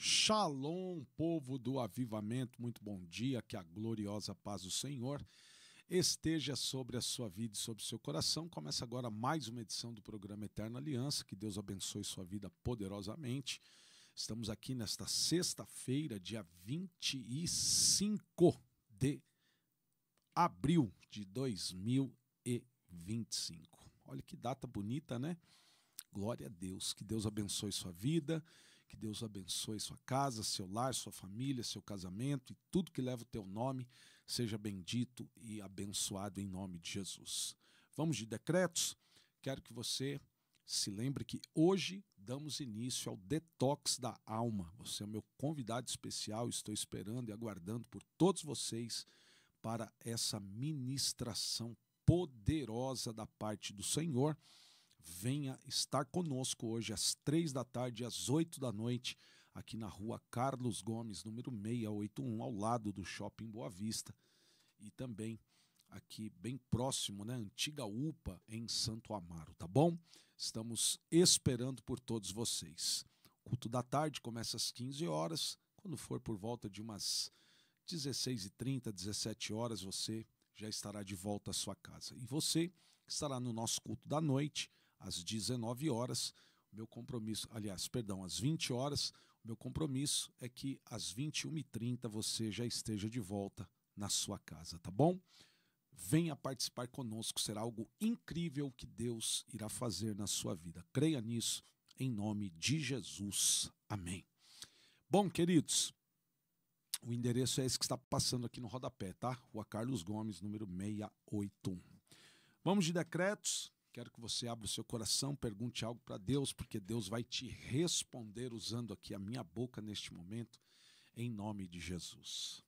Shalom, povo do avivamento, muito bom dia, que a gloriosa paz do Senhor esteja sobre a sua vida e sobre o seu coração. Começa agora mais uma edição do programa Eterna Aliança, que Deus abençoe sua vida poderosamente. Estamos aqui nesta sexta-feira, dia 25 de abril de 2025. Olha que data bonita, né? Glória a Deus, que Deus abençoe sua vida, que Deus abençoe sua casa, seu lar, sua família, seu casamento e tudo que leva o teu nome, seja bendito e abençoado em nome de Jesus. Vamos de decretos? Quero que você se lembre que hoje damos início ao Detox da Alma. Você é o meu convidado especial, estou esperando e aguardando por todos vocês para essa ministração poderosa da parte do Senhor. Venha estar conosco hoje às 3 da tarde e às 8 da noite, aqui na rua Carlos Gomes, número 681, ao lado do Shopping Boa Vista. E também aqui bem próximo, né, antiga UPA, em Santo Amaro, tá bom? Estamos esperando por todos vocês. O culto da tarde começa às 15 horas. Quando for por volta de umas 16h30, 17 horas, você já estará de volta à sua casa. E você que estará no nosso culto da noite, às 19 horas, meu compromisso, às 20 horas, o meu compromisso é que às 21h30 você já esteja de volta na sua casa, tá bom? Venha participar conosco, será algo incrível que Deus irá fazer na sua vida. Creia nisso, em nome de Jesus. Amém. Bom, queridos, o endereço é esse que está passando aqui no rodapé, tá? Rua Carlos Gomes, número 681. Vamos de decretos. Quero que você abra o seu coração, pergunte algo para Deus, porque Deus vai te responder usando aqui a minha boca neste momento, em nome de Jesus.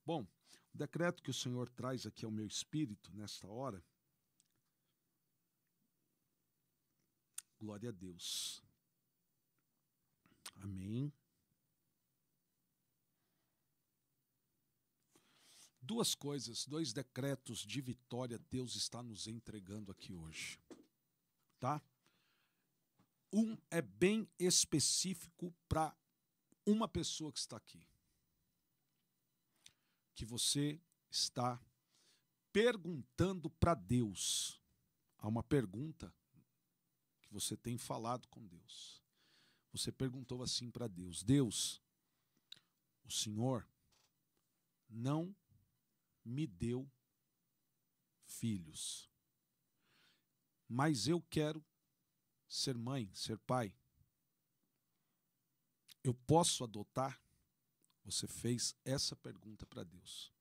Bom, o decreto que o Senhor traz aqui ao meu espírito nesta hora, glória a Deus. Amém. Duas coisas, dois decretos de vitória Deus está nos entregando aqui hoje, tá? Um é bem específico para uma pessoa que está aqui, que você está perguntando para Deus. Há uma pergunta que você tem falado com Deus. Você perguntou assim para Deus: Deus, o Senhor não me deu filhos, mas eu quero ser mãe, ser pai. Eu posso adotar? Você fez essa pergunta para Deus.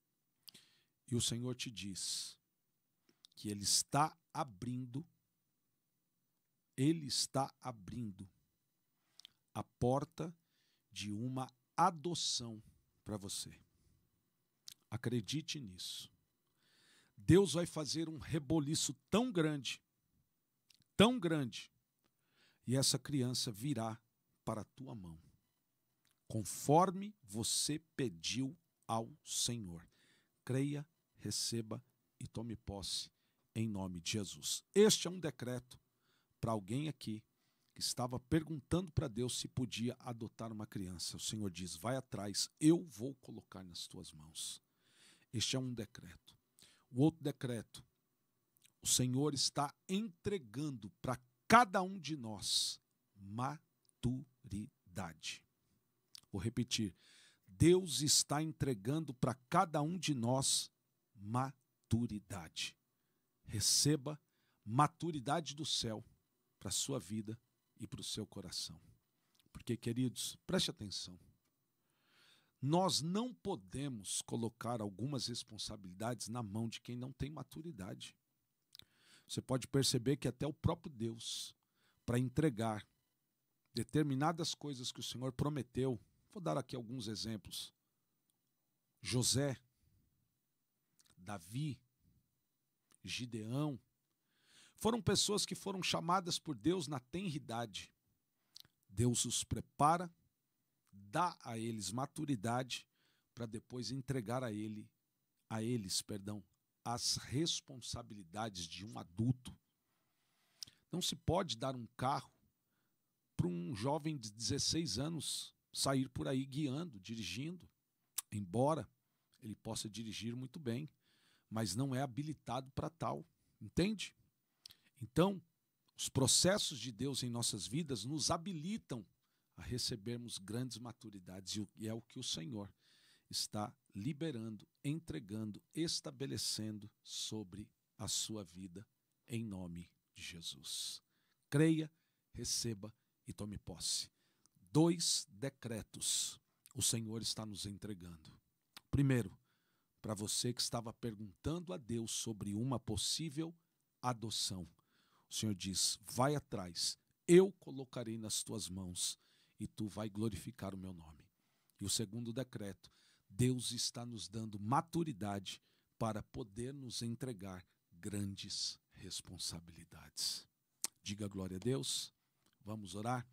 E o Senhor te diz que Ele está abrindo a porta de uma adoção para você. Acredite nisso. Deus vai fazer um reboliço tão grande, e essa criança virá para a tua mão, conforme você pediu ao Senhor. Creia, receba e tome posse em nome de Jesus. Este é um decreto para alguém aqui que estava perguntando para Deus se podia adotar uma criança. O Senhor diz: vai atrás, eu vou colocar nas tuas mãos. Este é um decreto. O outro decreto: o Senhor está entregando para cada um de nós maturidade. Vou repetir. Deus está entregando para cada um de nós maturidade. Receba maturidade do céu para a sua vida e para o seu coração. Porque, queridos, preste atenção. Nós não podemos colocar algumas responsabilidades na mão de quem não tem maturidade. Você pode perceber que até o próprio Deus, para entregar determinadas coisas que o Senhor prometeu, vou dar aqui alguns exemplos. José, Davi, Gideão, foram pessoas que foram chamadas por Deus na tenridade. Deus os prepara, dá a eles maturidade para depois entregar a eles, as responsabilidades de um adulto. Não se pode dar um carro para um jovem de 16 anos sair por aí guiando, dirigindo, embora ele possa dirigir muito bem, mas não é habilitado para tal, entende? Então, os processos de Deus em nossas vidas nos habilitam a recebermos grandes maturidades, e é o que o Senhor está liberando, entregando, estabelecendo sobre a sua vida, em nome de Jesus. Creia, receba e tome posse. 2 decretos o Senhor está nos entregando. Primeiro, para você que estava perguntando a Deus sobre uma possível adoção, o Senhor diz: vai atrás, eu colocarei nas tuas mãos e tu vai glorificar o meu nome. E o segundo decreto, Deus está nos dando maturidade para poder nos entregar grandes responsabilidades. Diga glória a Deus. Vamos orar,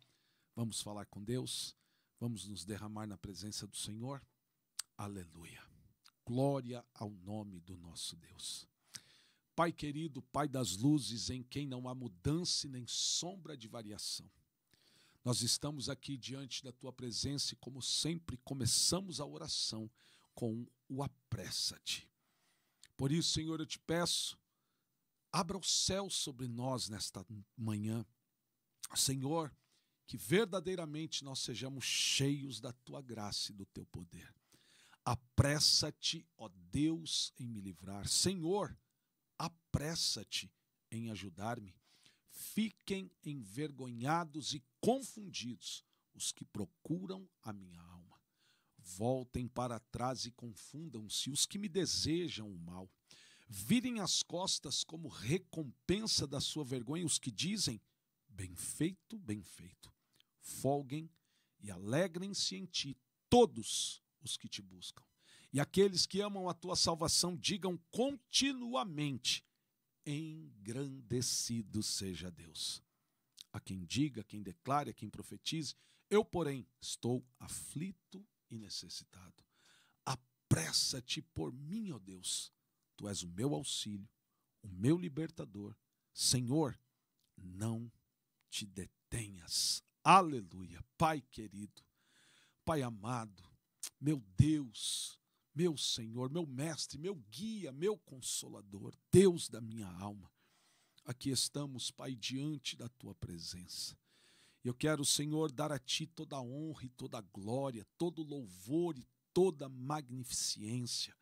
vamos falar com Deus, vamos nos derramar na presença do Senhor. Aleluia. Glória ao nome do nosso Deus. Pai querido, Pai das luzes, em quem não há mudança e nem sombra de variação, nós estamos aqui diante da Tua presença e, como sempre, começamos a oração com o apressa-te. Por isso, Senhor, eu te peço, abra o céu sobre nós nesta manhã. Senhor, que verdadeiramente nós sejamos cheios da Tua graça e do Teu poder. Apressa-te, ó Deus, em me livrar. Senhor, apressa-te em ajudar-me. Fiquem envergonhados e confundidos os que procuram a minha alma. Voltem para trás e confundam-se os que me desejam o mal. Virem as costas como recompensa da sua vergonha os que dizem: bem feito, bem feito. Folguem e alegrem-se em ti todos os que te buscam. E aqueles que amam a tua salvação digam continuamente: engrandecido seja Deus. A quem diga, a quem declare, a quem profetize: eu, porém, estou aflito e necessitado. Apressa-te por mim, ó Deus. Tu és o meu auxílio, o meu libertador. Senhor, não te detenhas. Aleluia. Pai querido, Pai amado, meu Deus, meu Senhor, meu mestre, meu guia, meu consolador, Deus da minha alma, aqui estamos, Pai, diante da Tua presença. Eu quero, Senhor, dar a Ti toda a honra e toda a glória, todo o louvor e toda a magnificência,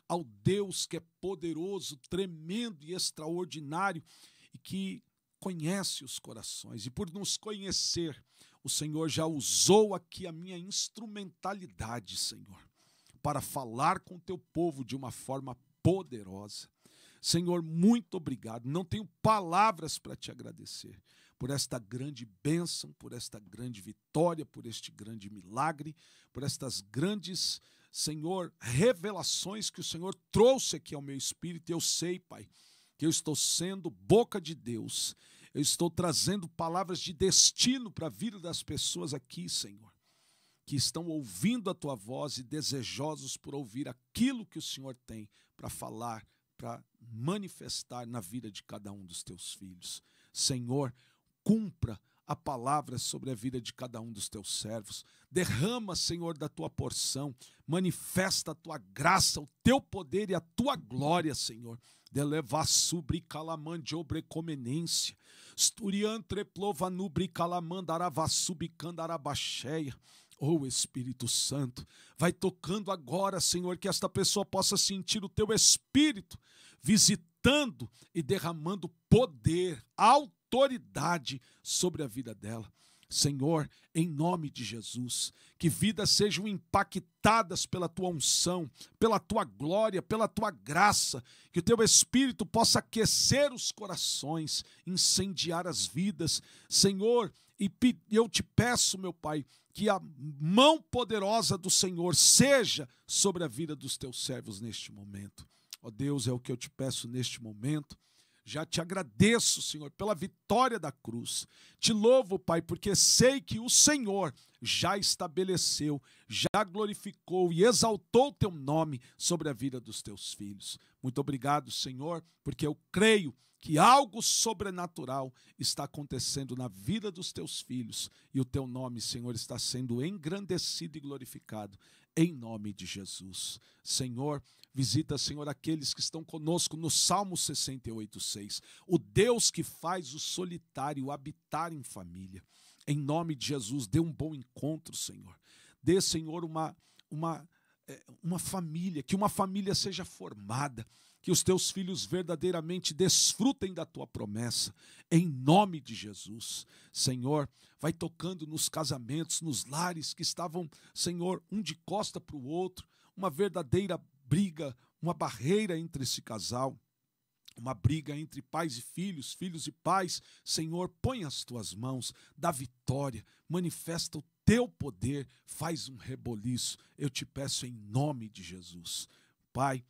ao Deus que é poderoso, tremendo e extraordinário e que conhece os corações. E por nos conhecer, o Senhor já usou aqui a minha instrumentalidade, Senhor, para falar com o Teu povo de uma forma poderosa. Senhor, muito obrigado. Não tenho palavras para Te agradecer por esta grande bênção, por esta grande vitória, por este grande milagre, por estas grandes, Senhor, revelações que o Senhor trouxe aqui ao meu espírito. Eu sei, Pai, que eu estou sendo boca de Deus. Eu estou trazendo palavras de destino para a vida das pessoas aqui, Senhor, que estão ouvindo a Tua voz e desejosos por ouvir aquilo que o Senhor tem para falar, para manifestar na vida de cada um dos Teus filhos. Senhor, cumpra a palavra sobre a vida de cada um dos Teus servos. Derrama, Senhor, da Tua porção. Manifesta a Tua graça, o Teu poder e a Tua glória, Senhor. Delevasubri calamande obrecomenência. Sturiantre plovanubri calamandaravasubi candarabacheia. Oh, Espírito Santo, vai tocando agora, Senhor, que esta pessoa possa sentir o Teu Espírito visitando e derramando poder, autoridade sobre a vida dela. Senhor, em nome de Jesus, que vidas sejam impactadas pela Tua unção, pela Tua glória, pela Tua graça, que o Teu Espírito possa aquecer os corações, incendiar as vidas, Senhor, e eu Te peço, meu Pai, que a mão poderosa do Senhor seja sobre a vida dos Teus servos neste momento. Ó Deus, é o que eu Te peço neste momento. Já Te agradeço, Senhor, pela vitória da cruz. Te louvo, Pai, porque sei que o Senhor já estabeleceu, já glorificou e exaltou o Teu nome sobre a vida dos Teus filhos. Muito obrigado, Senhor, porque eu creio que algo sobrenatural está acontecendo na vida dos teus filhos e o teu nome, Senhor, está sendo engrandecido e glorificado em nome de Jesus. Senhor, visita, Senhor, aqueles que estão conosco no Salmo 68:6. O Deus que faz o solitário habitar em família. Em nome de Jesus, dê um bom encontro, Senhor. Dê, Senhor, uma família, que uma família seja formada, que os teus filhos verdadeiramente desfrutem da tua promessa, em nome de Jesus. Senhor, vai tocando nos casamentos, nos lares que estavam, Senhor, um de costa para o outro, uma verdadeira briga, uma barreira entre esse casal, uma briga entre pais e filhos, filhos e pais. Senhor, põe as tuas mãos, dá vitória, manifesta o teu poder, faz um reboliço, eu te peço em nome de Jesus. Pai,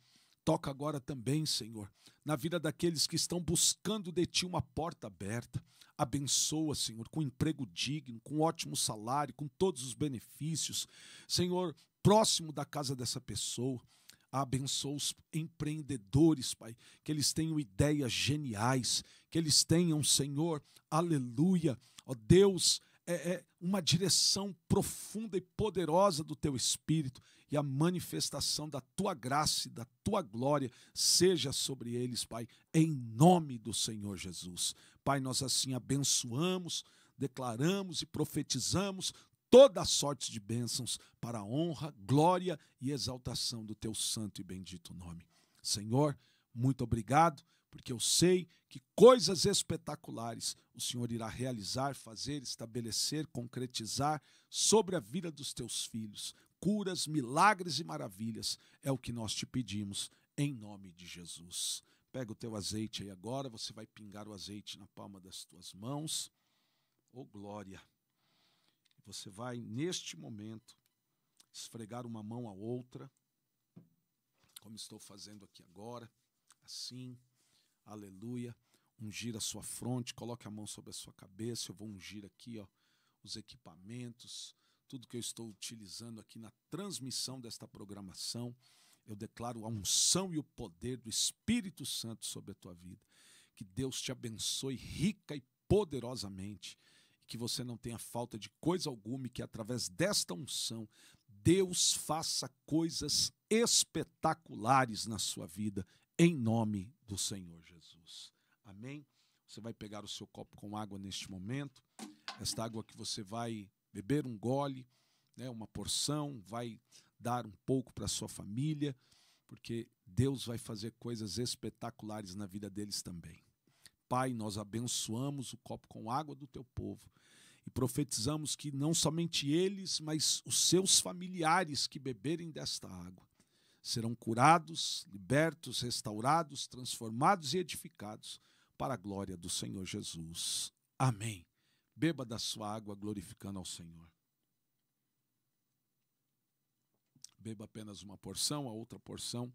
toca agora também, Senhor, na vida daqueles que estão buscando de Ti uma porta aberta. Abençoa, Senhor, com emprego digno, com ótimo salário, com todos os benefícios. Senhor, próximo da casa dessa pessoa. Abençoa os empreendedores, Pai, que eles tenham ideias geniais, que eles tenham, Senhor, aleluia, ó Deus, uma direção profunda e poderosa do Teu Espírito, e a manifestação da Tua graça e da Tua glória seja sobre eles, Pai, em nome do Senhor Jesus. Pai, nós assim abençoamos, declaramos e profetizamos toda a sorte de bênçãos para a honra, glória e exaltação do Teu santo e bendito nome. Senhor, muito obrigado, porque eu sei que coisas espetaculares o Senhor irá realizar, fazer, estabelecer, concretizar sobre a vida dos Teus filhos. Curas, milagres e maravilhas é o que nós te pedimos, em nome de Jesus. Pega o teu azeite aí agora, você vai pingar o azeite na palma das tuas mãos. Oh, glória! Você vai, neste momento, esfregar uma mão à outra, como estou fazendo aqui agora, assim, aleluia. Ungir a sua fronte, coloque a mão sobre a sua cabeça. Eu vou ungir aqui, ó, os equipamentos, tudo que eu estou utilizando aqui na transmissão desta programação. Eu declaro a unção e o poder do Espírito Santo sobre a tua vida. Que Deus te abençoe rica e poderosamente. Que você não tenha falta de coisa alguma e que através desta unção Deus faça coisas espetaculares na sua vida, em nome do Senhor Jesus. Amém? Você vai pegar o seu copo com água neste momento, esta água que você vai beber um gole, né, uma porção, vai dar um pouco para a sua família, porque Deus vai fazer coisas espetaculares na vida deles também. Pai, nós abençoamos o copo com água do teu povo e profetizamos que não somente eles, mas os seus familiares que beberem desta água serão curados, libertos, restaurados, transformados e edificados para a glória do Senhor Jesus. Amém. Beba da sua água glorificando ao Senhor. Beba apenas uma porção, a outra porção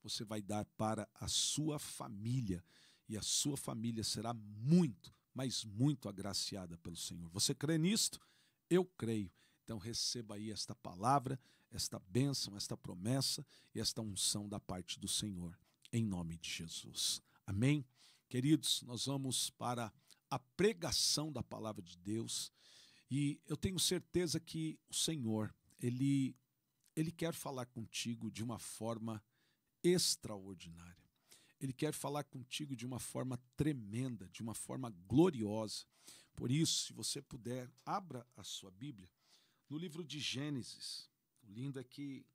você vai dar para a sua família. E a sua família será muito, mas muito agraciada pelo Senhor. Você crê nisto? Eu creio. Então receba aí esta palavra, esta bênção, esta promessa e esta unção da parte do Senhor, em nome de Jesus. Amém? Queridos, nós vamos para a pregação da palavra de Deus e eu tenho certeza que o Senhor, Ele quer falar contigo de uma forma extraordinária. Ele quer falar contigo de uma forma tremenda, de uma forma gloriosa. Por isso, se você puder, abra a sua Bíblia no livro de Gênesis. O lindo é que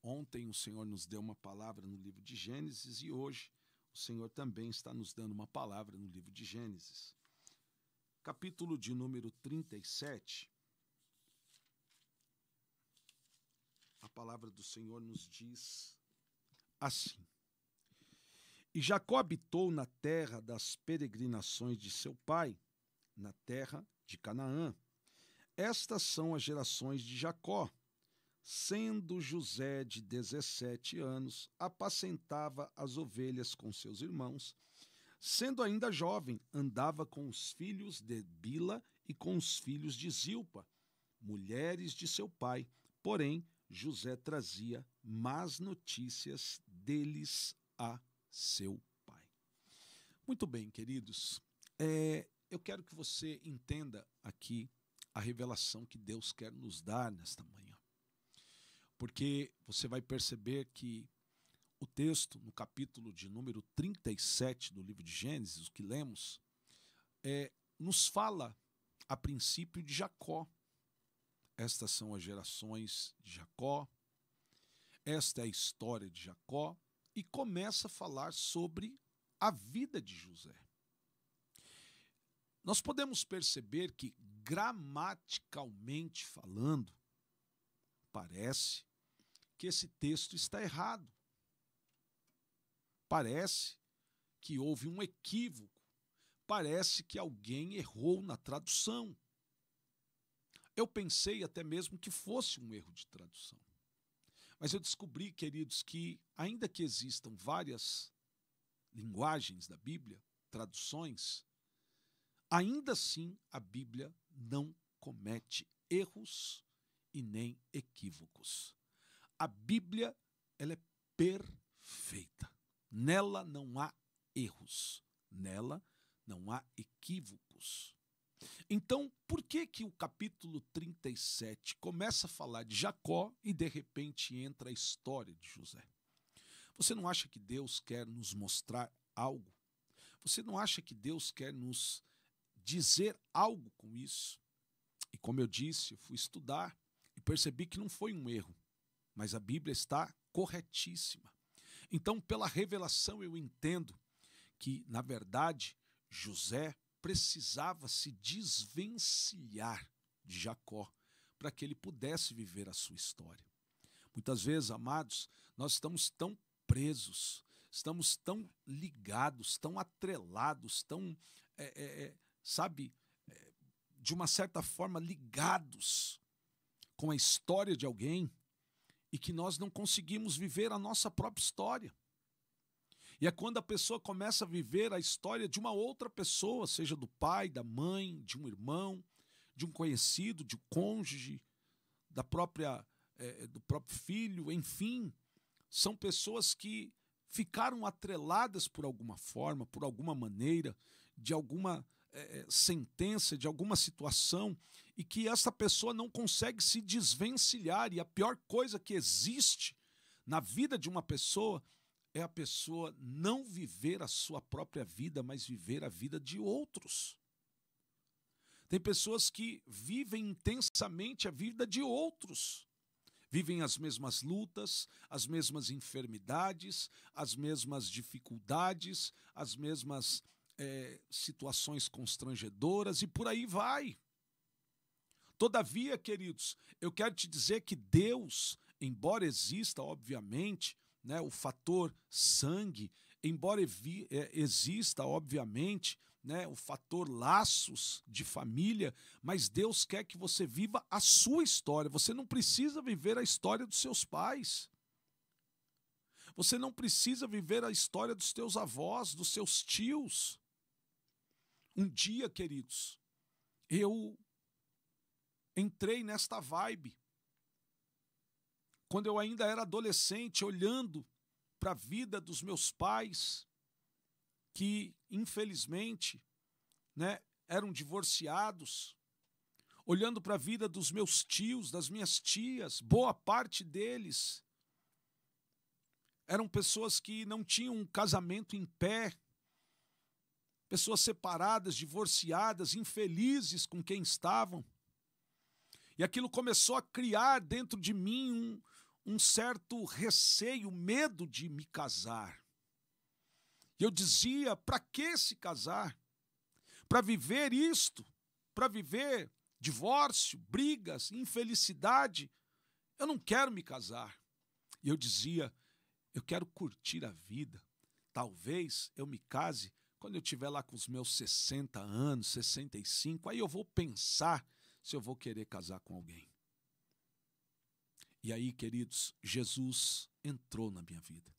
ontem o Senhor nos deu uma palavra no livro de Gênesis e hoje o Senhor também está nos dando uma palavra no livro de Gênesis. Capítulo de número 37. A palavra do Senhor nos diz assim: E Jacó habitou na terra das peregrinações de seu pai, na terra de Canaã. Estas são as gerações de Jacó. Sendo José de 17 anos, apacentava as ovelhas com seus irmãos. Sendo ainda jovem, andava com os filhos de Bila e com os filhos de Zilpa, mulheres de seu pai. Porém, José trazia más notícias deles a seu pai. Muito bem, queridos. Eu quero que você entenda aqui a revelação que Deus quer nos dar nesta manhã. Porque você vai perceber que o texto, no capítulo de número 37 do livro de Gênesis, o que lemos, nos fala, a princípio, de Jacó. Estas são as gerações de Jacó, esta é a história de Jacó, e começa a falar sobre a vida de José. Nós podemos perceber que, gramaticalmente falando, parece que esse texto está errado. Parece que houve um equívoco. Parece que alguém errou na tradução. Eu pensei até mesmo que fosse um erro de tradução. Mas eu descobri, queridos, que ainda que existam várias linguagens da Bíblia, traduções, ainda assim a Bíblia não comete erros e nem equívocos. A Bíblia, ela é perfeita. Nela não há erros, nela não há equívocos. Então, por que o capítulo 37 começa a falar de Jacó e de repente entra a história de José? Você não acha que Deus quer nos mostrar algo? Você não acha que Deus quer nos dizer algo com isso? E como eu disse, eu fui estudar e percebi que não foi um erro, mas a Bíblia está corretíssima. Então, pela revelação, eu entendo que, na verdade, José precisava se desvencilhar de Jacó para que ele pudesse viver a sua história. Muitas vezes, amados, nós estamos tão presos, estamos tão ligados, tão atrelados, tão, de uma certa forma ligados com a história de alguém e que nós não conseguimos viver a nossa própria história. E é quando a pessoa começa a viver a história de uma outra pessoa, seja do pai, da mãe, de um irmão, de um conhecido, de um cônjuge, do próprio filho, enfim, são pessoas que ficaram atreladas por alguma forma, por alguma maneira, de alguma sentença, de alguma situação, e que essa pessoa não consegue se desvencilhar. E a pior coisa que existe na vida de uma pessoa é a pessoa não viver a sua própria vida, mas viver a vida de outros. Tem pessoas que vivem intensamente a vida de outros. Vivem as mesmas lutas, as mesmas enfermidades, as mesmas dificuldades, as mesmas situações constrangedoras e por aí vai. Todavia, queridos, eu quero te dizer que Deus, embora exista, obviamente, o fator sangue, embora exista, obviamente, o fator laços de família, mas Deus quer que você viva a sua história. Você não precisa viver a história dos seus pais. Você não precisa viver a história dos teus avós, dos seus tios. Um dia, queridos, eu entrei nesta vibe. Quando eu ainda era adolescente, olhando para a vida dos meus pais, que infelizmente eram divorciados, olhando para a vida dos meus tios, das minhas tias, boa parte deles eram pessoas que não tinham um casamento em pé, pessoas separadas, divorciadas, infelizes com quem estavam. E aquilo começou a criar dentro de mim um certo receio, medo de me casar. E eu dizia, para que se casar? Para viver isto? Para viver divórcio, brigas, infelicidade? Eu não quero me casar. E eu dizia, eu quero curtir a vida. Talvez eu me case quando eu estiver lá com os meus 60 anos, 65, aí eu vou pensar se eu vou querer casar com alguém. E aí, queridos, Jesus entrou na minha vida.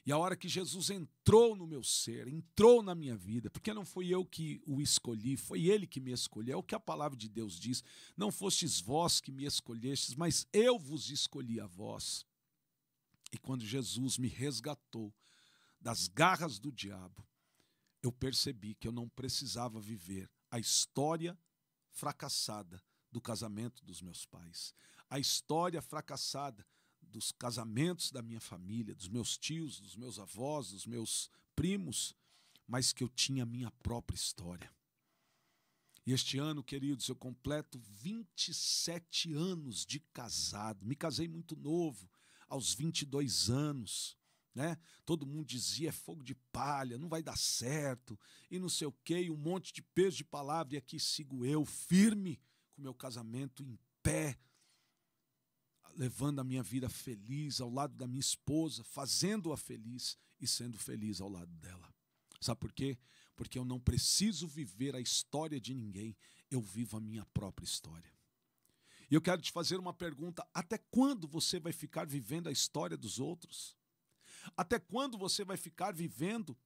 E a hora que Jesus entrou no meu ser, entrou na minha vida, porque não fui eu que o escolhi, foi Ele que me escolheu, é o que a palavra de Deus diz, não fostes vós que me escolhestes, mas eu vos escolhi a vós. E quando Jesus me resgatou das garras do diabo, eu percebi que eu não precisava viver a história fracassada do casamento dos meus pais, a história fracassada dos casamentos da minha família, dos meus tios, dos meus avós, dos meus primos, mas que eu tinha a minha própria história. E este ano, queridos, eu completo 27 anos de casado. Me casei muito novo, aos 22 anos. Né? Todo mundo dizia, é fogo de palha, não vai dar certo, e não sei o quê, e um monte de peso de palavra, e aqui sigo eu, firme, com meu casamento em pé, levando a minha vida feliz ao lado da minha esposa, fazendo-a feliz e sendo feliz ao lado dela. Sabe por quê? Porque eu não preciso viver a história de ninguém, eu vivo a minha própria história. E eu quero te fazer uma pergunta: até quando você vai ficar vivendo a história dos outros? Até quando você vai ficar vivendo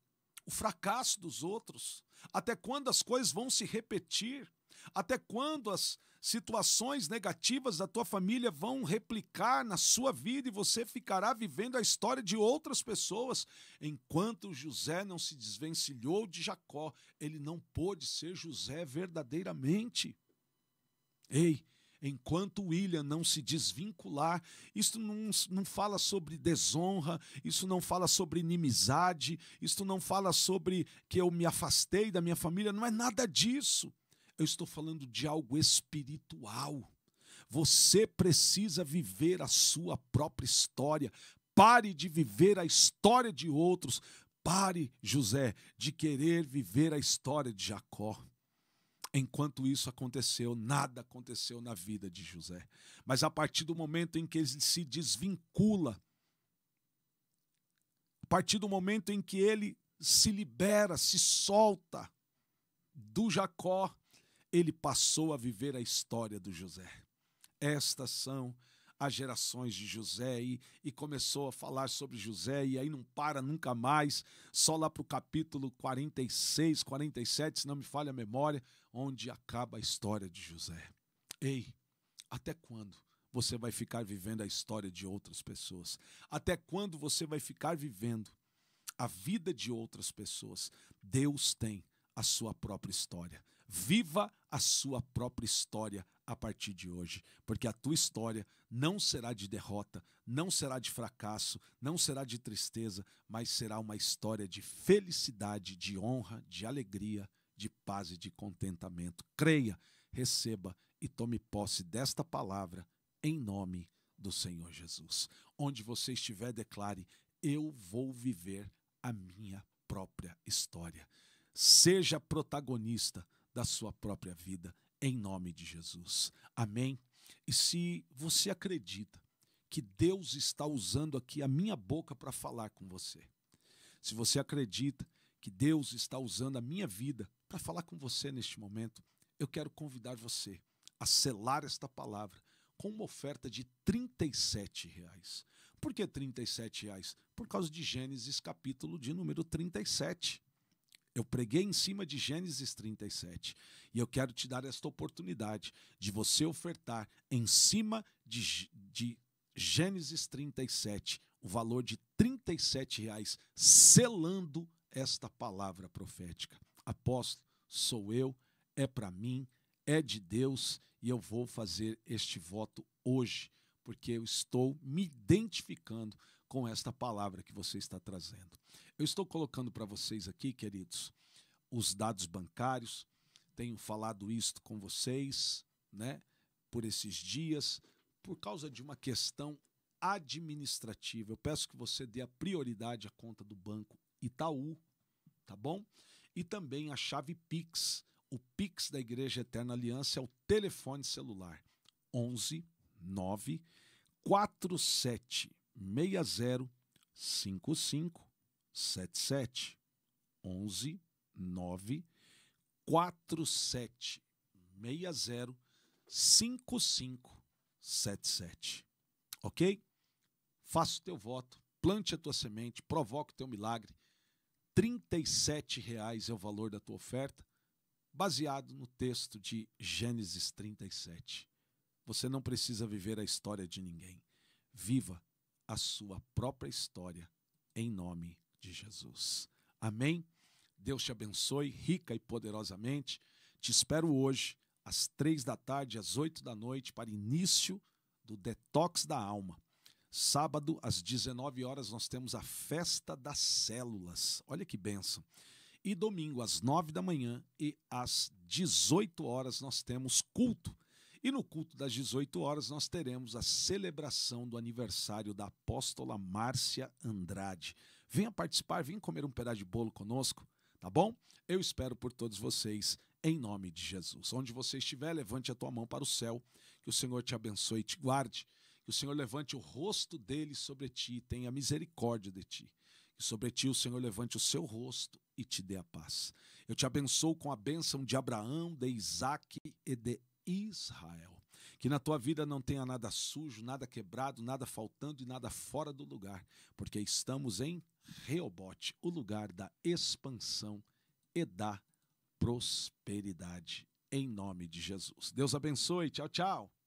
o fracasso dos outros? Até quando as coisas vão se repetir? Até quando as situações negativas da tua família vão replicar na sua vida e você ficará vivendo a história de outras pessoas? Enquanto José não se desvencilhou de Jacó, ele não pôde ser José verdadeiramente. Ei, enquanto William não se desvincular, isso não fala sobre desonra, isso não fala sobre inimizade, isso não fala sobre que eu me afastei da minha família, não é nada disso. Eu estou falando de algo espiritual. Você precisa viver a sua própria história. Pare de viver a história de outros. Pare, José, de querer viver a história de Jacó. Enquanto isso aconteceu, nada aconteceu na vida de José. Mas a partir do momento em que ele se desvincula, a partir do momento em que ele se libera, se solta do Jacó, ele passou a viver a história do José. Estas são as gerações de José, e começou a falar sobre José, e aí não para nunca mais, só lá para o capítulo 46, 47, se não me falha a memória, onde acaba a história de José. Ei, até quando você vai ficar vivendo a história de outras pessoas? Até quando você vai ficar vivendo a vida de outras pessoas? Deus tem a sua própria história. Viva a sua própria história a partir de hoje, porque a tua história não será de derrota, não será de fracasso, não será de tristeza, mas será uma história de felicidade, de honra, de alegria, de paz e de contentamento. Creia, receba e tome posse desta palavra em nome do Senhor Jesus. Onde você estiver, declare: eu vou viver a minha própria história. Seja protagonista da sua própria vida, em nome de Jesus. Amém? E se você acredita que Deus está usando aqui a minha boca para falar com você, se você acredita que Deus está usando a minha vida para falar com você neste momento, eu quero convidar você a selar esta palavra com uma oferta de R$37. Por que R$37? Por causa de Gênesis capítulo de número 37. Eu preguei em cima de Gênesis 37 e eu quero te dar esta oportunidade de você ofertar em cima de Gênesis 37 o valor de R$37, selando esta palavra profética. Apóstolo, sou eu, é para mim, é de Deus e eu vou fazer este voto hoje, porque eu estou me identificando com esta palavra que você está trazendo. Eu estou colocando para vocês aqui, queridos, os dados bancários. Tenho falado isto com vocês, né, por esses dias, por causa de uma questão administrativa. Eu peço que você dê a prioridade à conta do Banco Itaú, tá bom? E também a chave Pix. O Pix da Igreja Eterna Aliança é o telefone celular 11 9 47 60 55 77. 11 9 47 60 55 77. Ok? Faça o teu voto, plante a tua semente, provoque o teu milagre. R$37 é o valor da tua oferta, baseado no texto de Gênesis 37. Você não precisa viver a história de ninguém. Viva a sua própria história em nome de Jesus. Amém? Deus te abençoe rica e poderosamente. Te espero hoje, às 3 da tarde, às 8 da noite, para início do Detox da Alma. Sábado, às 19 horas, nós temos a Festa das Células. Olha que bênção. E domingo, às 9 da manhã e às 18 horas, nós temos culto. E no culto das 18 horas, nós teremos a celebração do aniversário da apóstola Márcia Andrade. Venha participar, venha comer um pedaço de bolo conosco, tá bom? Eu espero por todos vocês, em nome de Jesus. Onde você estiver, levante a tua mão para o céu, que o Senhor te abençoe e te guarde, que o Senhor levante o rosto dele sobre ti e tenha misericórdia de ti. Que sobre ti o Senhor levante o seu rosto e te dê a paz. Eu te abençoo com a bênção de Abraão, de Isaac e de Israel. Que na tua vida não tenha nada sujo, nada quebrado, nada faltando e nada fora do lugar, porque estamos em Reobote, o lugar da expansão e da prosperidade, em nome de Jesus. Deus abençoe, tchau, tchau.